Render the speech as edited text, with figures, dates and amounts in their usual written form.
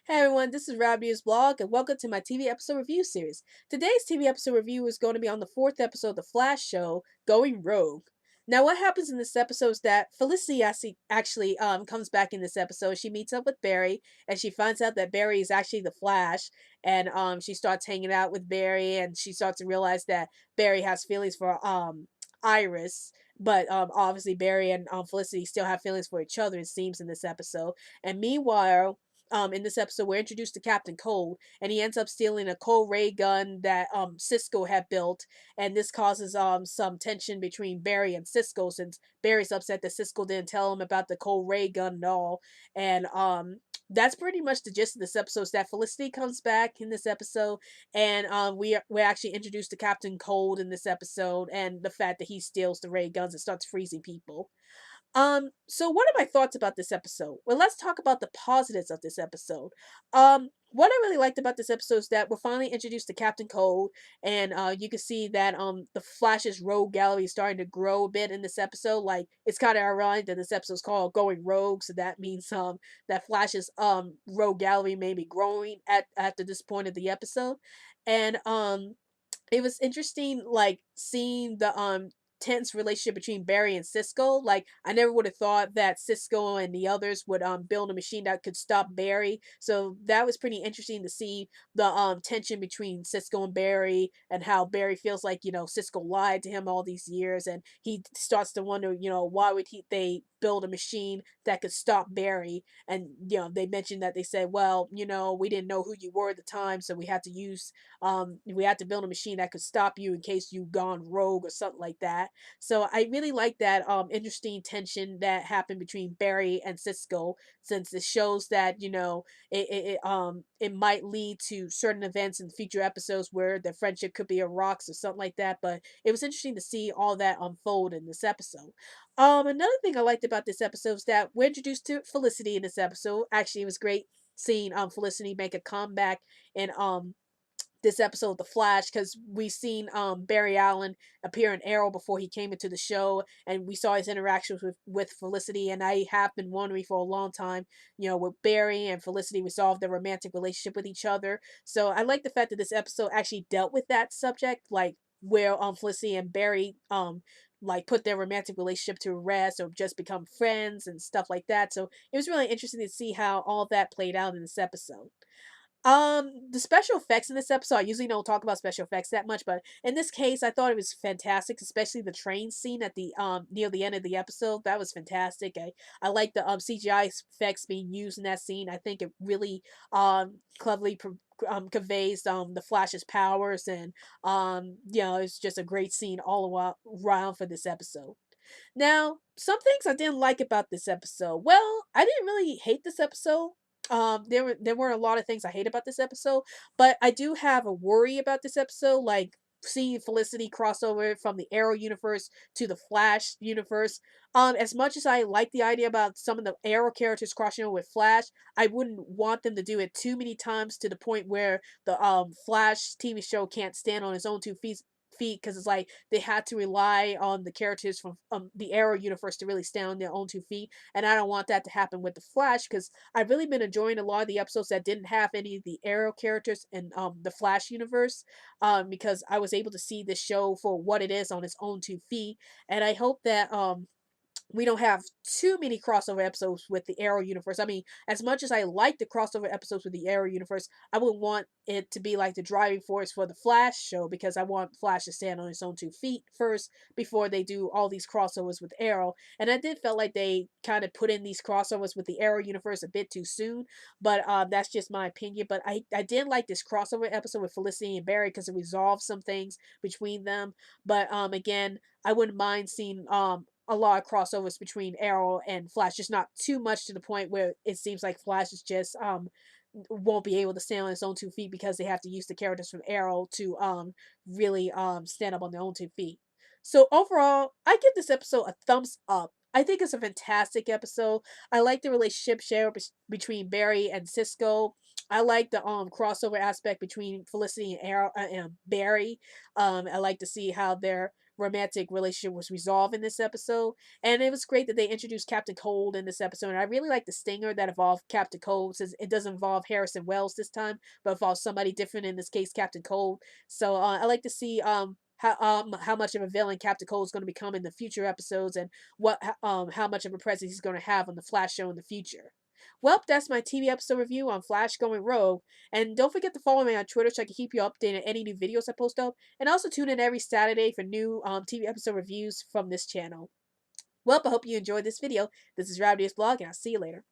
Hey everyone, this is Rabbitearsblog, and welcome to my TV episode review series. Today's TV episode review is going to be on the fourth episode of The Flash show, Going Rogue. Now, what happens in this episode is that Felicity actually comes back in this episode. She meets up with Barry, and she finds out that Barry is actually the Flash, and she starts hanging out with Barry, and she starts to realize that Barry has feelings for Iris. But obviously, Barry and Felicity still have feelings for each other, it seems, in this episode. And meanwhile, in this episode, we're introduced to Captain Cold, and he ends up stealing a cold ray gun that Cisco had built, and this causes some tension between Barry and Cisco, since Barry's upset that Cisco didn't tell him about the cold ray gun and all, and that's pretty much the gist of this episode. Is that Felicity comes back in this episode, and we're actually introduced to Captain Cold in this episode, and the fact that he steals the ray guns and starts freezing people. So what are my thoughts about this episode? Well, let's talk about the positives of this episode. What I really liked about this episode is that we're finally introduced to Captain Cold, and you can see that the Flash's rogue gallery is starting to grow a bit in this episode. Like, it's kind of ironic that this episode is called Going Rogue, so that means that Flash's rogue gallery may be growing at after this point of the episode. And it was interesting, like, seeing the tense relationship between Barry and Cisco. Like, I never would have thought that Cisco and the others would build a machine that could stop Barry. So that was pretty interesting to see the tension between Cisco and Barry, and how Barry feels like, Cisco lied to him all these years, and he starts to wonder, why would they build a machine that could stop Barry. And they mentioned that, they said, well, we didn't know who you were at the time, so we had to build a machine that could stop you in case you gone rogue or something like that. So I really like that interesting tension that happened between Barry and Cisco, since it shows that it might lead to certain events in future episodes where the friendship could be a rocks or something like that. But it was interesting to see all that unfold in this episode. Another thing I liked about this episode is that we're introduced to Felicity in this episode. Actually, it was great seeing Felicity make a comeback in this episode of The Flash, because we seen Barry Allen appear in Arrow before he came into the show, and we saw his interactions with Felicity. And I have been wondering for a long time, with Barry and Felicity resolved their romantic relationship with each other. So I like the fact that this episode actually dealt with that subject, like where Felicity and Barry like put their romantic relationship to rest or just become friends and stuff like that. So it was really interesting to see how all that played out in this episode. The special effects in this episode, I usually don't talk about special effects that much, but in this case, I thought it was fantastic, especially the train scene at the near the end of the episode. That was fantastic. I like the CGI effects being used in that scene. I think it really cleverly conveys the Flash's powers, and it's just a great scene all around for this episode. Now, some things I didn't like about this episode. Well, I didn't really hate this episode. There were a lot of things I hate about this episode, but I do have a worry about this episode, like seeing Felicity crossover from the Arrow universe to the Flash universe. As much as I like the idea about some of the Arrow characters crossing over with Flash, I wouldn't want them to do it too many times to the point where the Flash TV show can't stand on its own two feet, because it's like they had to rely on the characters from the Arrow universe to really stand on their own two feet, and I don't want that to happen with the Flash, because I've really been enjoying a lot of the episodes that didn't have any of the Arrow characters in the Flash universe, because I was able to see the show for what it is on its own two feet, and I hope that we don't have too many crossover episodes with the Arrow universe. I mean, as much as I like the crossover episodes with the Arrow universe, I would want it to be like the driving force for the Flash show, because I want Flash to stand on his own two feet first before they do all these crossovers with Arrow. And I did feel like they kind of put in these crossovers with the Arrow universe a bit too soon, but that's just my opinion. But I did like this crossover episode with Felicity and Barry, because it resolved some things between them. But again, I wouldn't mind seeing a lot of crossovers between Arrow and Flash, just not too much to the point where it seems like Flash is just won't be able to stand on his own two feet, because they have to use the characters from Arrow to really stand up on their own two feet. So overall, I give this episode a thumbs up. I think it's a fantastic episode. I like the relationship shared between Barry and Cisco. I like the crossover aspect between Felicity and Arrow and Barry. I like to see how they're romantic relationship was resolved in this episode. And it was great that they introduced Captain Cold in this episode. And I really like the stinger that involved Captain Cold, since it doesn't involve Harrison Wells this time, but involves somebody different, in this case, Captain Cold. So I like to see how much of a villain Captain Cold is going to become in the future episodes, and how much of a presence he's going to have on the Flash show in the future. Well, that's my TV episode review on Flash Going Rogue. And don't forget to follow me on Twitter so I can keep you updated on any new videos I post up. And also tune in every Saturday for new TV episode reviews from this channel. Well, I hope you enjoyed this video. This is Rabbitearsblog, and I'll see you later.